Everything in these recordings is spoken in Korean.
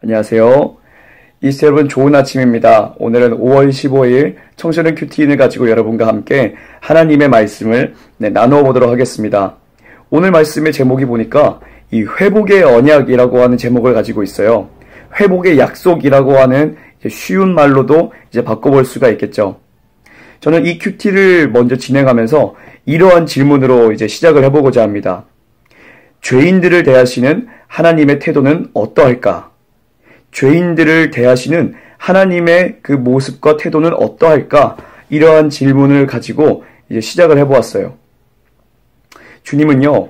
안녕하세요. 이스터 여러분 좋은 아침입니다. 오늘은 5월 15일 청소년 큐티인을 가지고 여러분과 함께 하나님의 말씀을 나누어 보도록 하겠습니다. 오늘 말씀의 제목이 보니까 이 회복의 언약이라고 하는 제목을 가지고 있어요. 회복의 약속이라고 하는 쉬운 말로도 이제 바꿔볼 수가 있겠죠. 저는 이 큐티를 먼저 진행하면서 이러한 질문으로 이제 시작을 해보고자 합니다. 죄인들을 대하시는 하나님의 태도는 어떠할까? 죄인들을 대하시는 하나님의 그 모습과 태도는 어떠할까? 이러한 질문을 가지고 이제 시작을 해보았어요. 주님은요,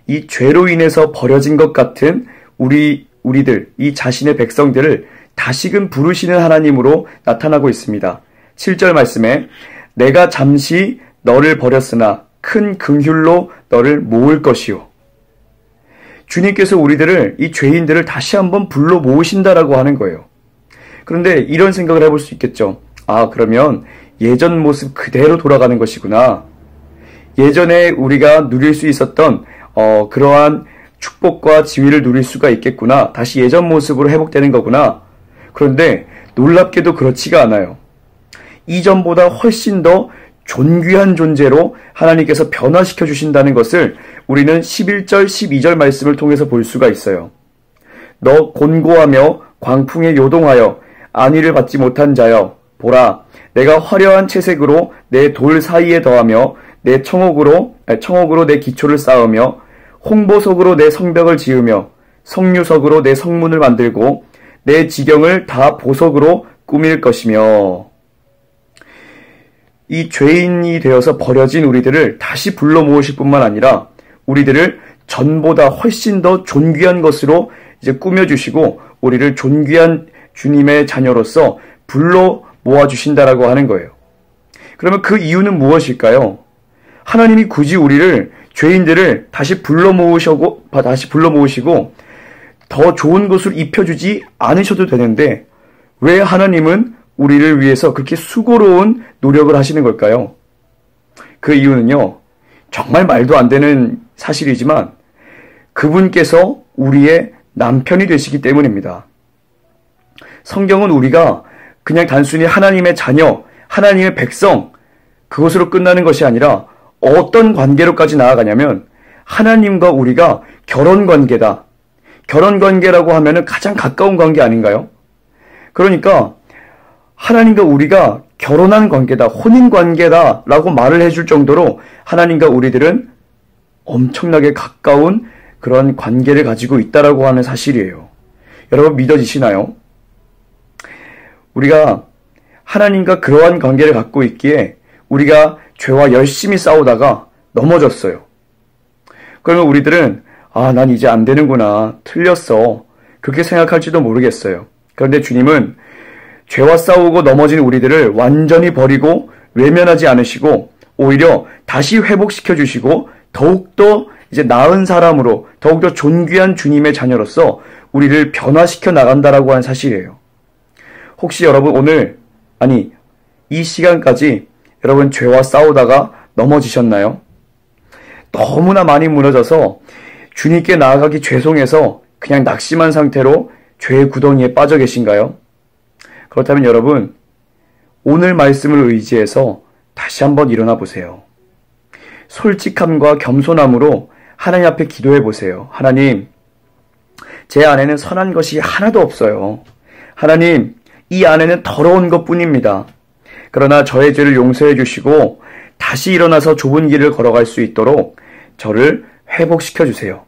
이 죄로 인해서 버려진 것 같은 우리들, 이 자신의 백성들을 다시금 부르시는 하나님으로 나타나고 있습니다. 7절 말씀에 내가 잠시 너를 버렸으나 큰 긍휼로 너를 모을 것이요. 주님께서 우리들을, 이 죄인들을 다시 한번 불러 모으신다라고 하는 거예요. 그런데 이런 생각을 해볼 수 있겠죠. 아, 그러면 예전 모습 그대로 돌아가는 것이구나. 예전에 우리가 누릴 수 있었던 그러한 축복과 지위를 누릴 수가 있겠구나. 다시 예전 모습으로 회복되는 거구나. 그런데 놀랍게도 그렇지가 않아요. 이전보다 훨씬 더 존귀한 존재로 하나님께서 변화시켜 주신다는 것을 우리는 11절, 12절 말씀을 통해서 볼 수가 있어요. 너 곤고하며 광풍에 요동하여 안위를 받지 못한 자여, 보라, 내가 화려한 채색으로 내 돌 사이에 더하며 내 청옥으로 내 기초를 쌓으며 홍보석으로 내 성벽을 지으며 성류석으로 내 성문을 만들고 내 지경을 다 보석으로 꾸밀 것이며. 이 죄인이 되어서 버려진 우리들을 다시 불러 모으실 뿐만 아니라 우리들을 전보다 훨씬 더 존귀한 것으로 이제 꾸며주시고 우리를 존귀한 주님의 자녀로서 불러 모아주신다라고 하는 거예요. 그러면 그 이유는 무엇일까요? 하나님이 굳이 우리를, 죄인들을 다시 불러 모으시고 더 좋은 것을 입혀주지 않으셔도 되는데 왜 하나님은 우리를 위해서 그렇게 수고로운 노력을 하시는 걸까요? 그 이유는요, 정말 말도 안 되는 사실이지만 그분께서 우리의 남편이 되시기 때문입니다. 성경은 우리가 그냥 단순히 하나님의 자녀, 하나님의 백성, 그것으로 끝나는 것이 아니라 어떤 관계로까지 나아가냐면 하나님과 우리가 결혼관계다. 결혼관계라고 하면은 가장 가까운 관계 아닌가요? 그러니까 하나님과 우리가 결혼한 관계다, 혼인관계다 라고 말을 해줄 정도로 하나님과 우리들은 엄청나게 가까운 그런 관계를 가지고 있다라고 하는 사실이에요. 여러분 믿어지시나요? 우리가 하나님과 그러한 관계를 갖고 있기에 우리가 죄와 열심히 싸우다가 넘어졌어요. 그러면 우리들은 난 이제 안 되는구나, 틀렸어, 그렇게 생각할지도 모르겠어요. 그런데 주님은 죄와 싸우고 넘어진 우리들을 완전히 버리고 외면하지 않으시고 오히려 다시 회복시켜 주시고 더욱더 이제 나은 사람으로, 더욱더 존귀한 주님의 자녀로서 우리를 변화시켜 나간다라고 하는 사실이에요. 혹시 여러분 오늘, 이 시간까지 여러분 죄와 싸우다가 넘어지셨나요? 너무나 많이 무너져서 주님께 나아가기 죄송해서 그냥 낙심한 상태로 죄의 구덩이에 빠져 계신가요? 그렇다면 여러분, 오늘 말씀을 의지해서 다시 한번 일어나 보세요. 솔직함과 겸손함으로 하나님 앞에 기도해 보세요. 하나님, 제 안에는 선한 것이 하나도 없어요. 하나님, 이 안에는 더러운 것뿐입니다. 그러나 저의 죄를 용서해 주시고 다시 일어나서 좁은 길을 걸어갈 수 있도록 저를 회복시켜 주세요.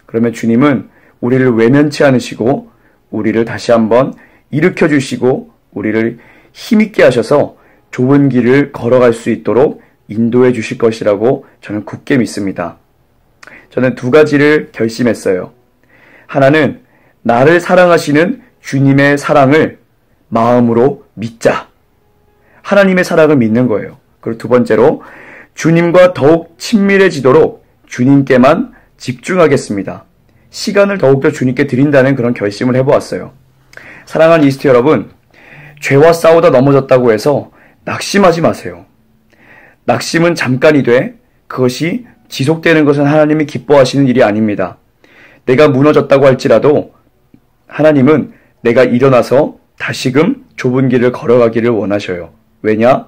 그러면 주님은 우리를 외면치 않으시고 우리를 다시 한번 일으켜 주시고 우리를 힘있게 하셔서 좁은 길을 걸어갈 수 있도록 인도해 주실 것이라고 저는 굳게 믿습니다. 저는 두 가지를 결심했어요. 하나는 나를 사랑하시는 주님의 사랑을 마음으로 믿자. 하나님의 사랑을 믿는 거예요. 그리고 두 번째로 주님과 더욱 친밀해지도록 주님께만 집중하겠습니다. 시간을 더욱더 주님께 드린다는 그런 결심을 해보았어요. 사랑하는 이스터 여러분, 죄와 싸우다 넘어졌다고 해서 낙심하지 마세요. 낙심은 잠깐이되 그것이 지속되는 것은 하나님이 기뻐하시는 일이 아닙니다. 내가 무너졌다고 할지라도 하나님은 내가 일어나서 다시금 좁은 길을 걸어가기를 원하셔요. 왜냐?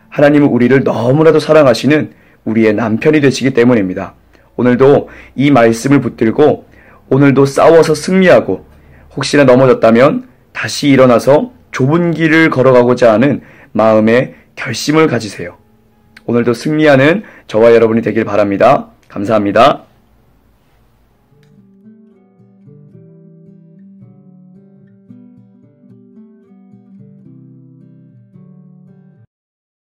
하나님은 우리를 너무나도 사랑하시는 우리의 남편이 되시기 때문입니다. 오늘도 이 말씀을 붙들고 오늘도 싸워서 승리하고 혹시나 넘어졌다면 다시 일어나서 좁은 길을 걸어가고자 하는 마음의 결심을 가지세요. 오늘도 승리하는 저와 여러분이 되길 바랍니다. 감사합니다.